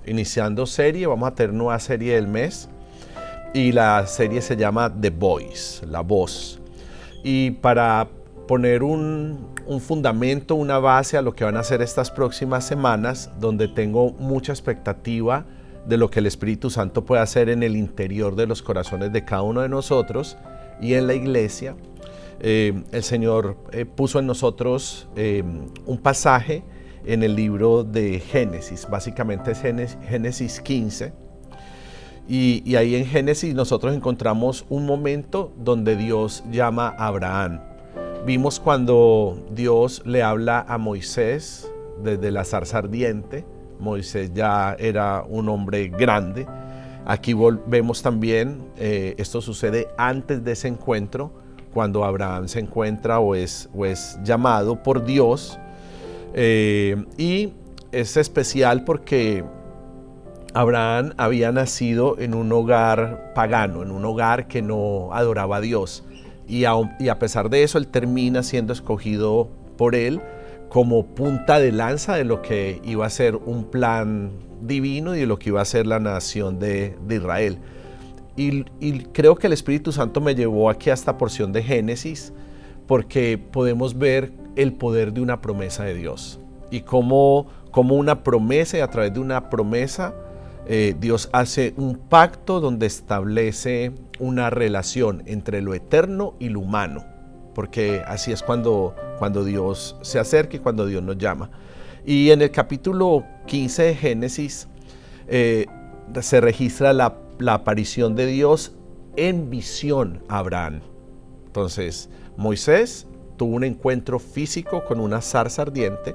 iniciando serie, vamos a tener nueva serie del mes y la serie se llama The Voice, la voz. Y para poner un fundamento, una base a lo que van a hacer estas próximas semanas, donde tengo mucha expectativa de lo que el Espíritu Santo puede hacer en el interior de los corazones de cada uno de nosotros y en la iglesia. El Señor puso en nosotros un pasaje en el libro de Génesis, básicamente es Génesis 15, y ahí en Génesis nosotros encontramos un momento donde Dios llama a Abraham. Vimos cuando Dios le habla a Moisés desde la zarza ardiente. Moisés ya era un hombre grande. Aquí vemos también, esto sucede antes de ese encuentro, cuando Abraham se encuentra o es llamado por Dios. Y es especial porque Abraham había nacido en un hogar pagano, en un hogar que no adoraba a Dios. Y a pesar de eso, él termina siendo escogido por él como punta de lanza de lo que iba a ser un plan divino y de lo que iba a ser la nación de Israel. Y creo que el Espíritu Santo me llevó aquí a esta porción de Génesis porque podemos ver el poder de una promesa de Dios y cómo una promesa, y a través de una promesa Dios hace un pacto donde establece una relación entre lo eterno y lo humano, porque así es cuando Dios se acerca y cuando Dios nos llama. Y en el capítulo 15 de Génesis se registra la aparición de Dios en visión a Abraham. Entonces, Moisés tuvo un encuentro físico con una zarza ardiente,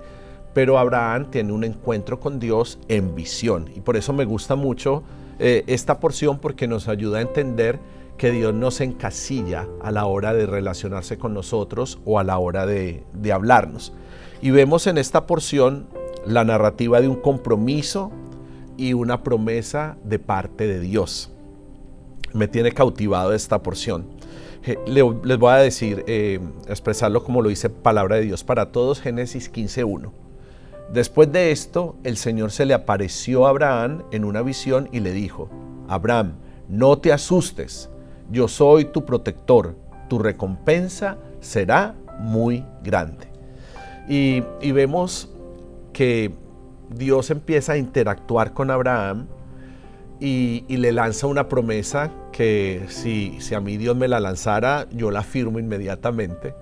pero Abraham tiene un encuentro con Dios en visión. Y por eso me gusta mucho esta porción, porque nos ayuda a entender que Dios no se encasilla a la hora de relacionarse con nosotros o a la hora de hablarnos. Y vemos en esta porción la narrativa de un compromiso y una promesa de parte de Dios. Me tiene cautivado esta porción. Les voy a decir, expresarlo como lo dice Palabra de Dios para Todos, Génesis 15:1. Después de esto, el Señor se le apareció a Abraham en una visión y le dijo: Abraham, no te asustes, yo soy tu protector, tu recompensa será muy grande. Y vemos que Dios empieza a interactuar con Abraham y le lanza una promesa que si a mí Dios me la lanzara, yo la firmo inmediatamente.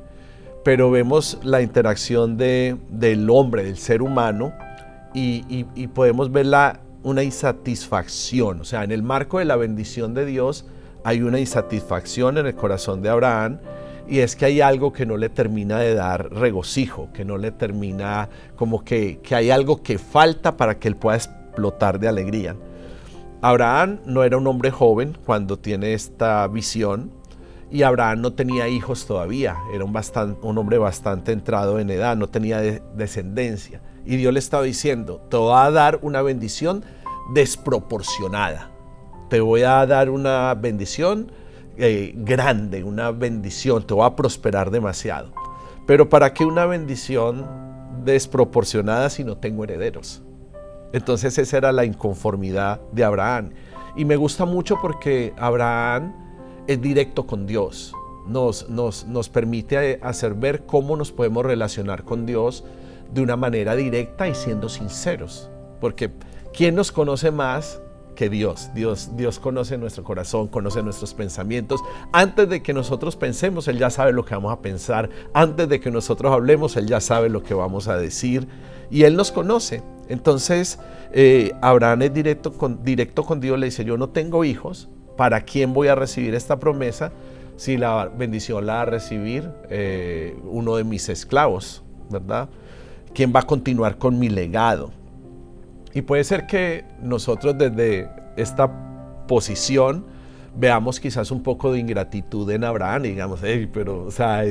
Pero vemos la interacción del hombre, del ser humano, y podemos ver una insatisfacción. O sea, en el marco de la bendición de Dios hay una insatisfacción en el corazón de Abraham, y es que hay algo que no le termina de dar regocijo, que no le termina, como que hay algo que falta para que él pueda explotar de alegría. Abraham no era un hombre joven cuando tiene esta visión, y Abraham no tenía hijos todavía, era un hombre bastante entrado en edad, no tenía descendencia. Y Dios le estaba diciendo: te voy a dar una bendición desproporcionada, te voy a dar una bendición grande, una bendición, te voy a prosperar demasiado. Pero ¿para qué una bendición desproporcionada si no tengo herederos? Entonces esa era la inconformidad de Abraham. Y me gusta mucho porque Abraham es directo con Dios, nos permite hacer ver cómo nos podemos relacionar con Dios de una manera directa y siendo sinceros, porque ¿quién nos conoce más que Dios? Dios conoce nuestro corazón, conoce nuestros pensamientos. Antes de que nosotros pensemos, Él ya sabe lo que vamos a pensar. Antes de que nosotros hablemos, Él ya sabe lo que vamos a decir, y Él nos conoce. Entonces Abraham es directo con Dios, le dice: yo no tengo hijos, ¿para quién voy a recibir esta promesa si la bendición la va a recibir uno de mis esclavos, ¿verdad? ¿Quién va a continuar con mi legado? Y puede ser que nosotros desde esta posición veamos quizás un poco de ingratitud en Abraham y digamos: hey, pero o sea,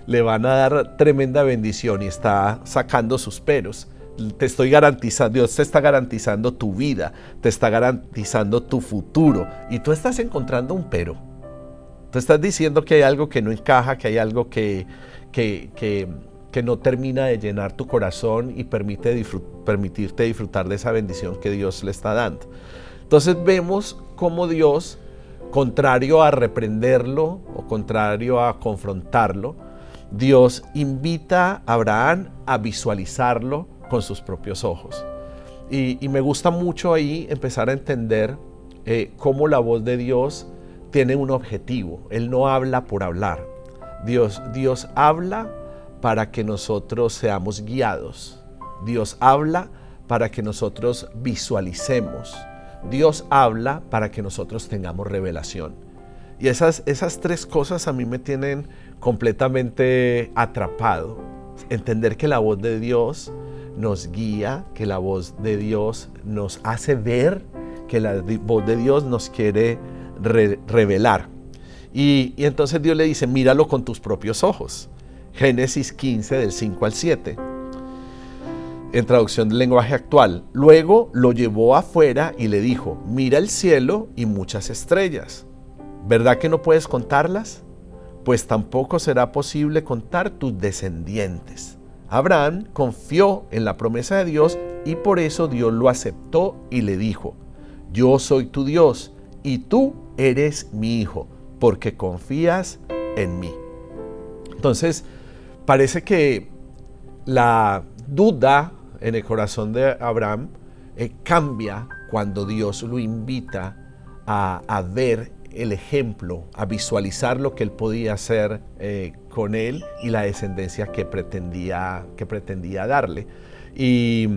le van a dar tremenda bendición y está sacando sus peros. Te estoy garantizando, Dios te está garantizando tu vida, te está garantizando tu futuro, y tú estás encontrando un pero. Tú estás diciendo que hay algo que no encaja, que hay algo que que no termina de llenar tu corazón y permitirte disfrutar de esa bendición que Dios le está dando. Entonces vemos cómo Dios, contrario a reprenderlo o contrario a confrontarlo, Dios invita a Abraham a visualizarlo con sus propios ojos. Y me gusta mucho ahí empezar a entender cómo la voz de Dios tiene un objetivo. Él no habla por hablar. Dios habla para que nosotros seamos guiados. Dios habla para que nosotros visualicemos. Dios habla para que nosotros tengamos revelación. Y esas tres cosas a mí me tienen completamente atrapado. Entender que la voz de Dios nos guía, que la voz de Dios nos hace ver, que la voz de Dios nos quiere revelar. Y entonces Dios le dice, míralo con tus propios ojos. Génesis 15 del 5 al 7. En traducción del lenguaje actual. Luego lo llevó afuera y le dijo, mira el cielo y muchas estrellas. ¿Verdad que no puedes contarlas? Pues tampoco será posible contar tus descendientes. Abraham confió en la promesa de Dios y por eso Dios lo aceptó y le dijo, yo soy tu Dios y tú eres mi hijo, porque confías en mí. Entonces, parece que la duda en el corazón de Abraham cambia cuando Dios lo invita a ver el ejemplo, a visualizar lo que él podía hacer con él y la descendencia que pretendía darle. Y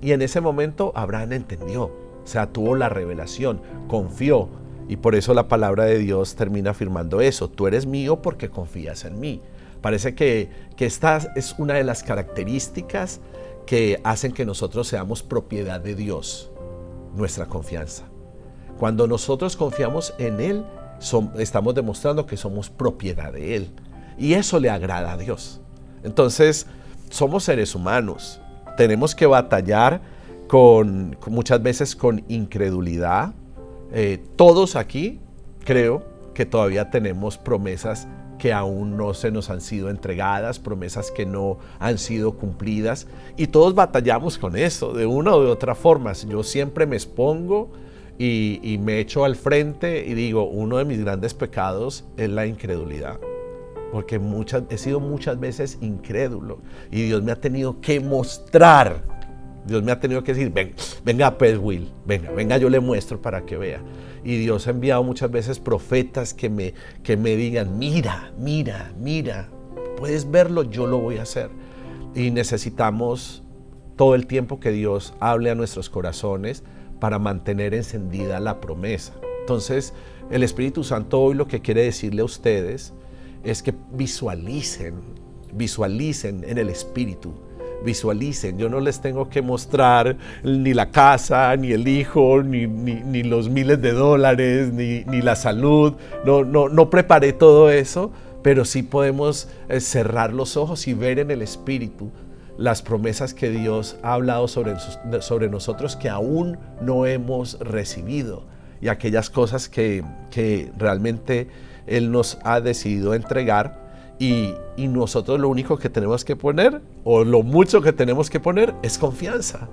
en ese momento Abraham entendió, o sea, tuvo la revelación, confió, y por eso la palabra de Dios termina afirmando eso, tú eres mío porque confías en mí. Parece que esta es una de las características que hacen que nosotros seamos propiedad de Dios, nuestra confianza. Cuando nosotros confiamos en Él, estamos demostrando que somos propiedad de Él. Y eso le agrada a Dios. Entonces, somos seres humanos. Tenemos que batallar muchas veces con incredulidad. Todos aquí creo que todavía tenemos promesas que aún no se nos han sido entregadas, promesas que no han sido cumplidas. Y todos batallamos con eso, de una o de otra forma. Yo siempre me expongo y me echo al frente y digo, uno de mis grandes pecados es la incredulidad, porque he sido muchas veces incrédulo y Dios me ha tenido que mostrar, Dios me ha tenido que decir, venga pues Will, venga yo le muestro para que vea. Y Dios ha enviado muchas veces profetas que me digan, mira, puedes verlo, yo lo voy a hacer. Y necesitamos todo el tiempo que Dios hable a nuestros corazones para mantener encendida la promesa. Entonces, el Espíritu Santo hoy lo que quiere decirle a ustedes es que visualicen en el Espíritu, visualicen. Yo no les tengo que mostrar ni la casa, ni el hijo, ni los miles de dólares, ni la salud. No preparé todo eso, pero sí podemos cerrar los ojos y ver en el Espíritu las promesas que Dios ha hablado sobre nosotros que aún no hemos recibido, y aquellas cosas que realmente Él nos ha decidido entregar, y nosotros lo único que tenemos que poner, o lo mucho que tenemos que poner, es confianza.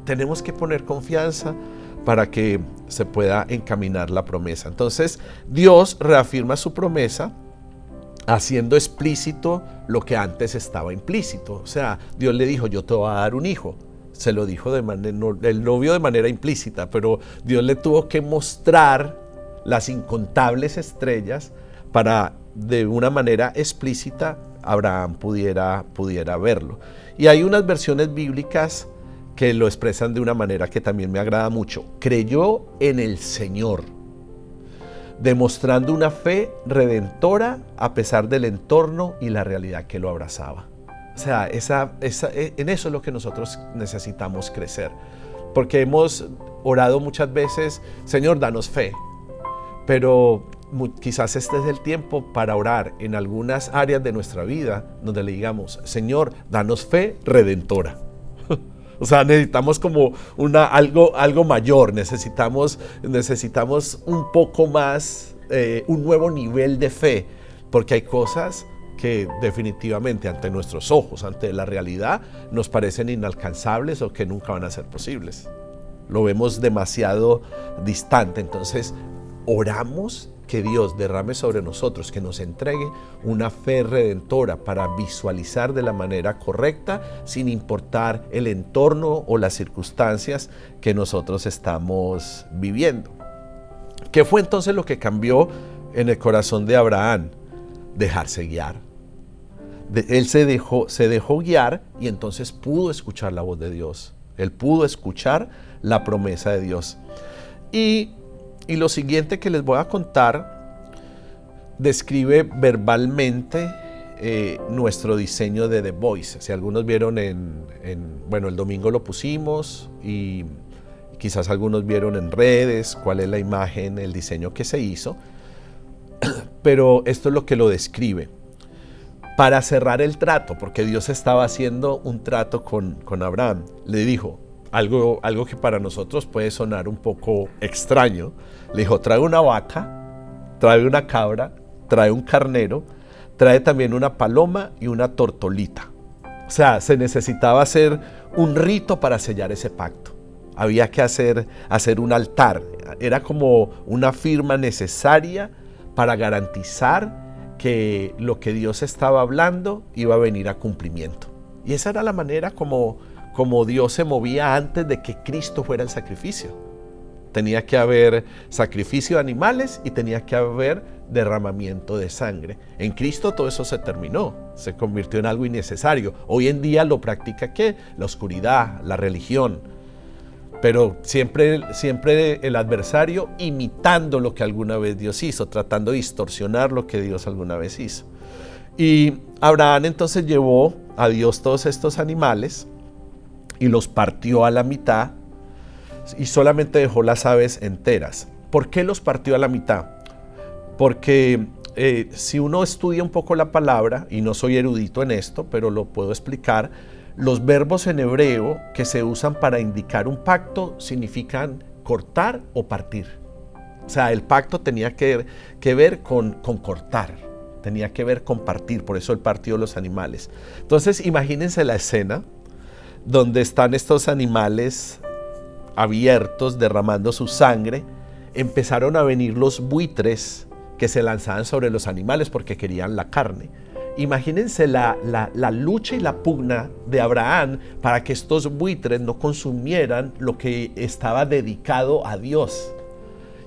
Tenemos que poner confianza para que se pueda encaminar la promesa. Entonces Dios reafirma su promesa haciendo explícito lo que antes estaba implícito. O sea, Dios le dijo, yo te voy a dar un hijo. Se lo dijo él lo vio de manera implícita, pero Dios le tuvo que mostrar las incontables estrellas para de una manera explícita Abraham pudiera verlo. Y hay unas versiones bíblicas que lo expresan de una manera que también me agrada mucho. Creyó en el Señor, demostrando una fe redentora a pesar del entorno y la realidad que lo abrazaba. O sea, en eso es lo que nosotros necesitamos crecer. Porque hemos orado muchas veces, Señor, danos fe. Pero quizás este es el tiempo para orar en algunas áreas de nuestra vida donde le digamos, Señor, danos fe redentora. O sea, necesitamos como algo mayor, necesitamos un poco más, un nuevo nivel de fe, porque hay cosas que definitivamente ante nuestros ojos, ante la realidad, nos parecen inalcanzables o que nunca van a ser posibles. Lo vemos demasiado distante. Entonces, oramos que Dios derrame sobre nosotros, que nos entregue una fe redentora para visualizar de la manera correcta, sin importar el entorno o las circunstancias que nosotros estamos viviendo. ¿Qué fue entonces lo que cambió en el corazón de Abraham? Dejarse guiar. Él se dejó guiar y entonces pudo escuchar la voz de Dios. Él pudo escuchar la promesa de Dios. Y lo siguiente que les voy a contar describe verbalmente nuestro diseño de The Voice. Si algunos vieron bueno, el domingo lo pusimos y quizás algunos vieron en redes cuál es la imagen, el diseño que se hizo. Pero esto es lo que lo describe. Para cerrar el trato, porque Dios estaba haciendo un trato con Abraham, le dijo algo que para nosotros puede sonar un poco extraño. Le dijo, trae una vaca, trae una cabra, trae un carnero, trae también una paloma y una tortolita. O sea, se necesitaba hacer un rito para sellar ese pacto. Había que hacer un altar. Era como una firma necesaria para garantizar que lo que Dios estaba hablando iba a venir a cumplimiento. Y esa era la manera como Dios se movía antes de que Cristo fuera el sacrificio. Tenía que haber sacrificio de animales y tenía que haber derramamiento de sangre. En Cristo todo eso se terminó, se convirtió en algo innecesario. Hoy en día lo practica ¿qué? La oscuridad, la religión. Pero siempre el adversario imitando lo que alguna vez Dios hizo, tratando de distorsionar lo que Dios alguna vez hizo. Y Abraham entonces llevó a Dios todos estos animales y los partió a la mitad y solamente dejó las aves enteras. ¿Por qué los partió a la mitad? Porque si uno estudia un poco la palabra, y no soy erudito en esto, pero lo puedo explicar, los verbos en hebreo que se usan para indicar un pacto significan cortar o partir. O sea, el pacto tenía que ver con cortar, tenía que ver con partir, por eso él partió los animales. Entonces, imagínense la escena donde están estos animales abiertos, derramando su sangre. Empezaron a venir los buitres que se lanzaban sobre los animales porque querían la carne. Imagínense la lucha y la pugna de Abraham para que estos buitres no consumieran lo que estaba dedicado a Dios.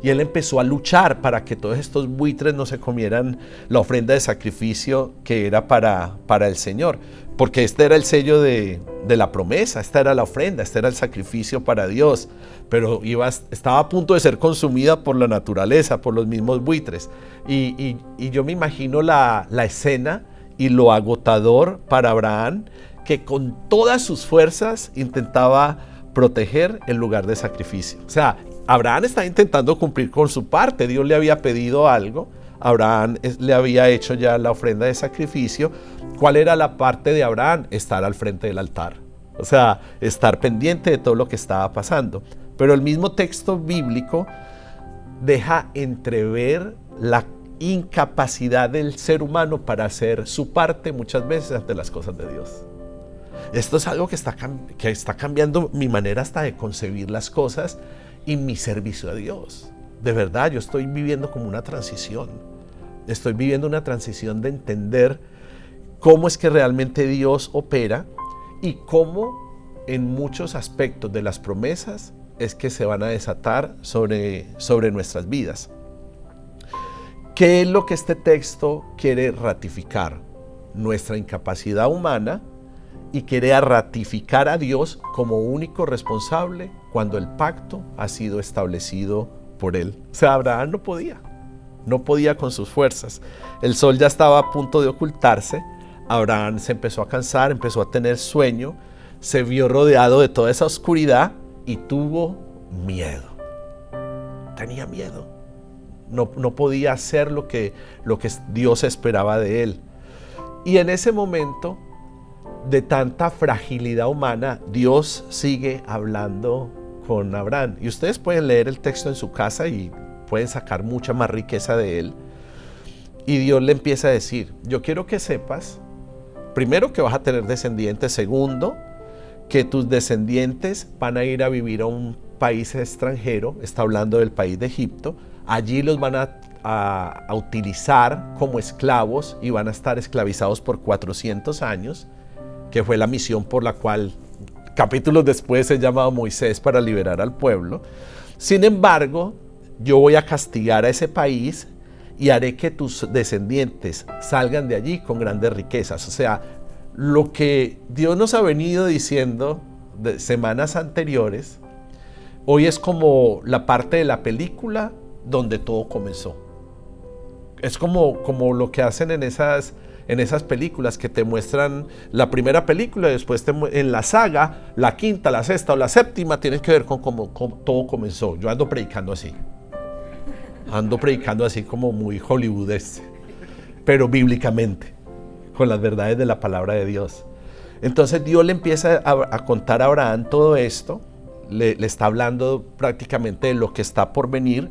Y él empezó a luchar para que todos estos buitres no se comieran la ofrenda de sacrificio que era para el Señor. Porque este era el sello de la promesa, esta era la ofrenda, este era el sacrificio para Dios. Pero estaba a punto de ser consumida por la naturaleza, por los mismos buitres. Y yo me imagino la escena y lo agotador para Abraham, que con todas sus fuerzas intentaba proteger el lugar de sacrificio. O sea, Abraham estaba intentando cumplir con su parte. Dios le había pedido algo. Abraham le había hecho ya la ofrenda de sacrificio. ¿Cuál era la parte de Abraham? Estar al frente del altar. O sea, estar pendiente de todo lo que estaba pasando. Pero el mismo texto bíblico deja entrever la incapacidad del ser humano para hacer su parte muchas veces ante las cosas de Dios. Esto es algo que está cambiando mi manera hasta de concebir las cosas y mi servicio a Dios. De verdad, yo estoy viviendo como una transición. Estoy viviendo una transición de entender cómo es que realmente Dios opera y cómo en muchos aspectos de las promesas es que se van a desatar sobre nuestras vidas. ¿Qué es lo que este texto quiere ratificar? Nuestra incapacidad humana, y quiere ratificar a Dios como único responsable cuando el pacto ha sido establecido por él. O sea, Abraham no podía con sus fuerzas. El sol ya estaba a punto de ocultarse. Abraham se empezó a cansar, empezó a tener sueño, se vio rodeado de toda esa oscuridad y tuvo miedo. Tenía miedo. No podía hacer lo que Dios esperaba de él. Y en ese momento de tanta fragilidad humana, Dios sigue hablando con Abraham. Y ustedes pueden leer el texto en su casa y pueden sacar mucha más riqueza de él. Y Dios le empieza a decir, yo quiero que sepas, primero, que vas a tener descendientes. Segundo, que tus descendientes van a ir a vivir a un país extranjero. Está hablando del país de Egipto. Allí los van a utilizar como esclavos y van a estar esclavizados por 400 años, que fue la misión por la cual capítulos después es llamado Moisés para liberar al pueblo. Sin embargo, yo voy a castigar a ese país y haré que tus descendientes salgan de allí con grandes riquezas. O sea, lo que Dios nos ha venido diciendo de semanas anteriores, hoy es como la parte de la película donde todo comenzó. Es como lo que hacen en esas películas que te muestran la primera película y después en la saga, la quinta, la sexta o la séptima tienen que ver con cómo todo comenzó. Yo ando predicando así como muy hollywoodesco, pero bíblicamente, con las verdades de la palabra de Dios. Entonces Dios le empieza a contar a Abraham todo esto, le está hablando prácticamente de lo que está por venir.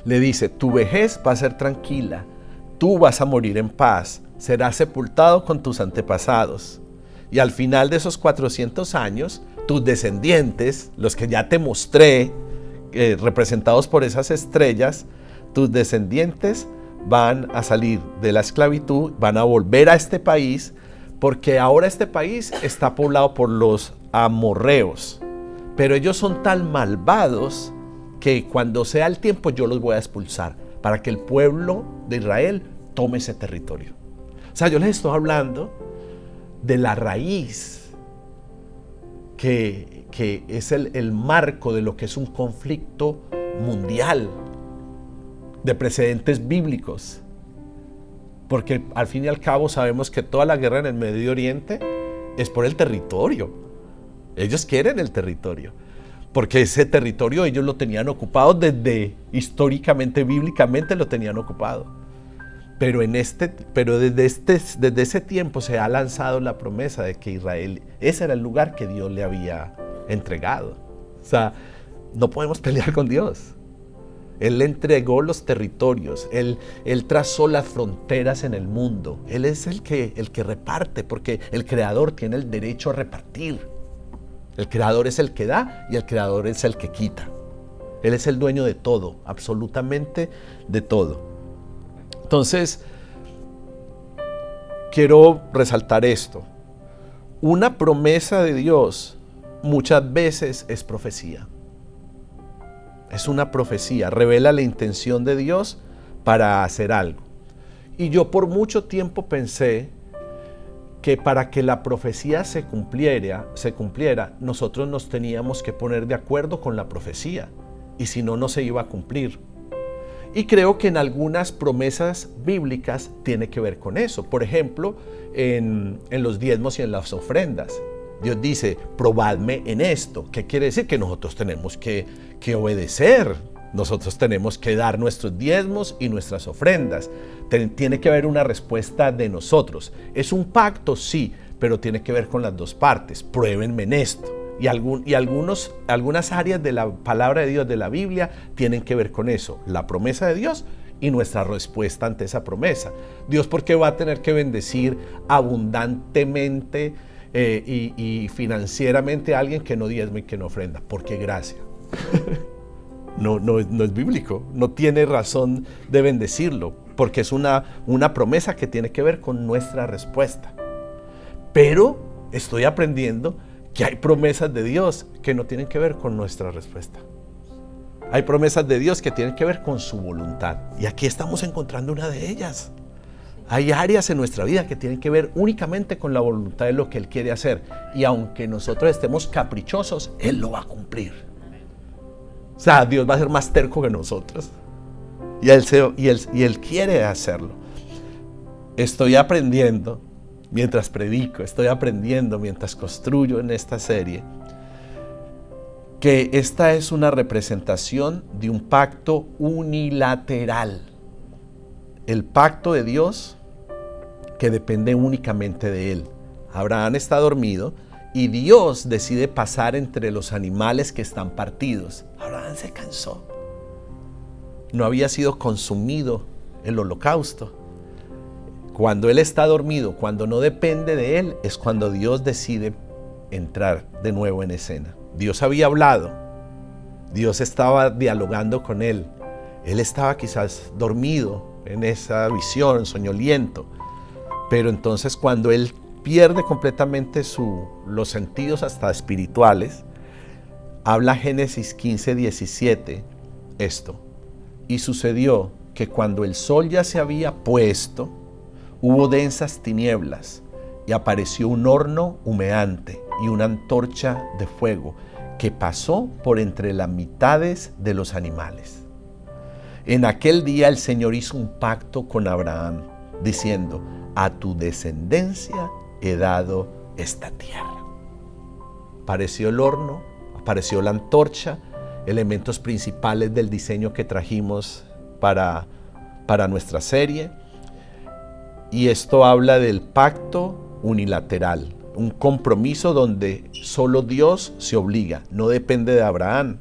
Le dice, tu vejez va a ser tranquila, tú vas a morir en paz, serás sepultado con tus antepasados. Y al final de esos 400 años, tus descendientes, los que ya te mostré, representados por esas estrellas, tus descendientes van a salir de la esclavitud, van a volver a este país, porque ahora este país está poblado por los amorreos. Pero ellos son tan malvados que cuando sea el tiempo yo los voy a expulsar para que el pueblo de Israel tome ese territorio. O sea, yo les estoy hablando de la raíz que es el marco de lo que es un conflicto mundial de precedentes bíblicos. Porque al fin y al cabo sabemos que toda la guerra en el Medio Oriente es por el territorio. Ellos quieren el territorio. Porque ese territorio ellos lo tenían ocupado históricamente, bíblicamente lo tenían ocupado. Pero desde ese tiempo se ha lanzado la promesa de que Israel, ese era el lugar que Dios le había entregado. O sea, no podemos pelear con Dios. Él le entregó los territorios, Él trazó las fronteras en el mundo. Él es el que reparte, porque el Creador tiene el derecho a repartir. El Creador es el que da y el Creador es el que quita. Él es el dueño de todo, absolutamente de todo. Entonces, quiero resaltar esto. Una promesa de Dios muchas veces es profecía. Es una profecía, revela la intención de Dios para hacer algo. Y yo por mucho tiempo pensé que para que la profecía se cumpliera, nosotros nos teníamos que poner de acuerdo con la profecía, y si no, no se iba a cumplir. Y creo que en algunas promesas bíblicas tiene que ver con eso. Por ejemplo, en los diezmos y en las ofrendas. Dios dice, probadme en esto. ¿Qué quiere decir? Que nosotros tenemos que obedecer. Nosotros tenemos que dar nuestros diezmos y nuestras ofrendas. Tiene que haber una respuesta de nosotros. ¿Es un pacto? Sí, pero tiene que ver con las dos partes. Pruébenme en esto. Y algunas áreas de la palabra de Dios, de la Biblia, tienen que ver con eso. La promesa de Dios y nuestra respuesta ante esa promesa. Dios, ¿por qué va a tener que bendecir abundantemente y financieramente a alguien que no diezma y que no ofrenda? Porque gracia. No es bíblico, no tiene razón de bendecirlo, porque es una promesa que tiene que ver con nuestra respuesta. Pero estoy aprendiendo que hay promesas de Dios que no tienen que ver con nuestra respuesta. Hay promesas de Dios que tienen que ver con su voluntad. Y aquí estamos encontrando una de ellas. Hay áreas en nuestra vida que tienen que ver únicamente con la voluntad de lo que Él quiere hacer. Y aunque nosotros estemos caprichosos, Él lo va a cumplir. O sea, Dios va a ser más terco que nosotros. Y Él quiere hacerlo. Estoy aprendiendo mientras predico, estoy aprendiendo mientras construyo en esta serie, que esta es una representación de un pacto unilateral. El pacto de Dios que depende únicamente de Él. Abraham está dormido y Dios decide pasar entre los animales que están partidos. Abraham se cansó. No había sido consumido el holocausto. Cuando Él está dormido, cuando no depende de Él, es cuando Dios decide entrar de nuevo en escena. Dios había hablado, Dios estaba dialogando con Él. Él estaba quizás dormido en esa visión, soñoliento. Pero entonces cuando Él pierde completamente los sentidos hasta espirituales, habla Génesis 15:17 esto. Y sucedió que cuando el sol ya se había puesto, hubo densas tinieblas y apareció un horno humeante y una antorcha de fuego que pasó por entre las mitades de los animales. En aquel día el Señor hizo un pacto con Abraham, diciendo: a tu descendencia he dado esta tierra. Apareció el horno, apareció la antorcha, elementos principales del diseño que trajimos para nuestra serie. Y esto habla del pacto unilateral, un compromiso donde solo Dios se obliga, no depende de Abraham.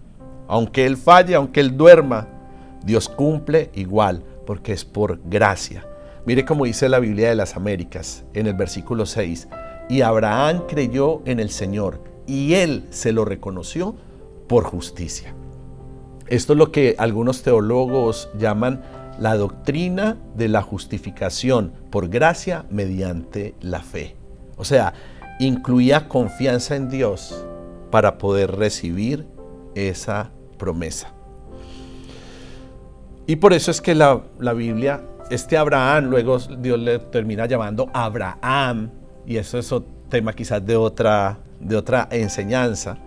Aunque él falle, aunque él duerma, Dios cumple igual, porque es por gracia. Mire cómo dice la Biblia de las Américas en el versículo 6. Y Abraham creyó en el Señor y Él se lo reconoció por justicia. Esto es lo que algunos teólogos llaman la doctrina de la justificación por gracia mediante la fe. O sea, incluía confianza en Dios para poder recibir esa promesa. Y por eso es que la Biblia, Abraham, luego Dios le termina llamando Abraham, y eso es otro tema quizás de otra enseñanza.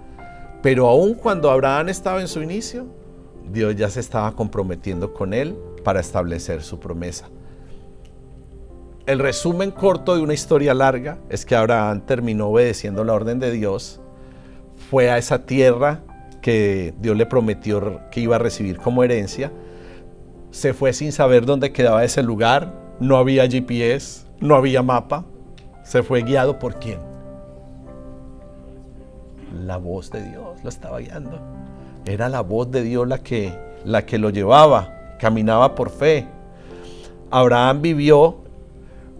Pero aún cuando Abraham estaba en su inicio, Dios ya se estaba comprometiendo con él para establecer su promesa. El resumen corto de una historia larga es que Abraham terminó obedeciendo la orden de Dios, fue a esa tierra que Dios le prometió que iba a recibir como herencia, se fue sin saber dónde quedaba ese lugar, no había GPS, no había mapa, se fue guiado ¿por quién? La voz de Dios lo estaba guiando. Era la voz de Dios la que lo llevaba, caminaba por fe. Abraham vivió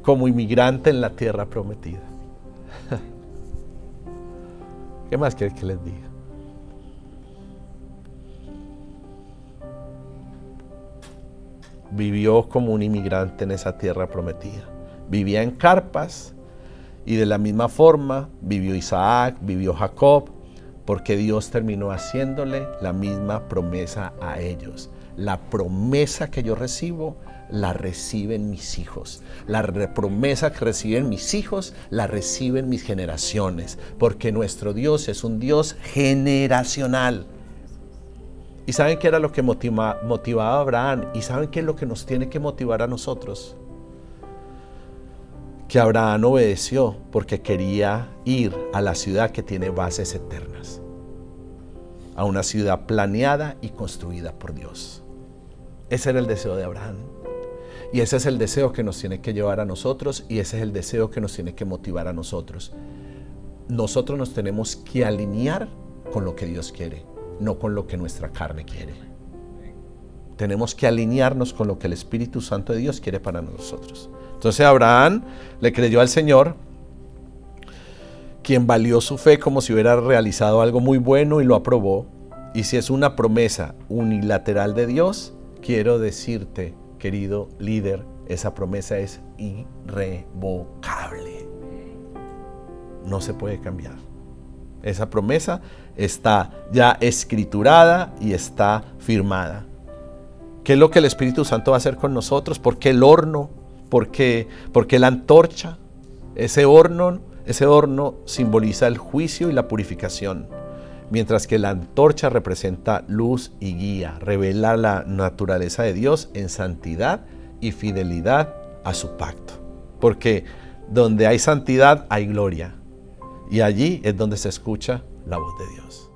como inmigrante en la tierra prometida. ¿Qué más quiere que les diga? Vivió como un inmigrante en esa tierra prometida. Vivía en carpas y de la misma forma vivió Isaac, vivió Jacob, porque Dios terminó haciéndole la misma promesa a ellos. La promesa que yo recibo, la reciben mis hijos. La promesa que reciben mis hijos, la reciben mis generaciones, porque nuestro Dios es un Dios generacional. ¿Y saben qué era lo que motivaba a Abraham? ¿Y saben qué es lo que nos tiene que motivar a nosotros? Que Abraham obedeció porque quería ir a la ciudad que tiene bases eternas. A una ciudad planeada y construida por Dios. Ese era el deseo de Abraham. Y ese es el deseo que nos tiene que llevar a nosotros, y ese es el deseo que nos tiene que motivar a nosotros. Nosotros nos tenemos que alinear con lo que Dios quiere, no con lo que nuestra carne quiere. Tenemos que alinearnos con lo que el Espíritu Santo de Dios quiere para nosotros. Entonces Abraham le creyó al Señor, quien valió su fe como si hubiera realizado algo muy bueno y lo aprobó. Y si es una promesa unilateral de Dios, quiero decirte, querido líder, esa promesa es irrevocable. No se puede cambiar. Esa promesa está ya escriturada y está firmada. ¿Qué es lo que el Espíritu Santo va a hacer con nosotros? ¿Por qué el horno? ¿Por qué la antorcha? Ese horno simboliza el juicio y la purificación, mientras que la antorcha representa luz y guía, revela la naturaleza de Dios en santidad y fidelidad a su pacto. Porque donde hay santidad hay gloria, y allí es donde se escucha la voz de Dios.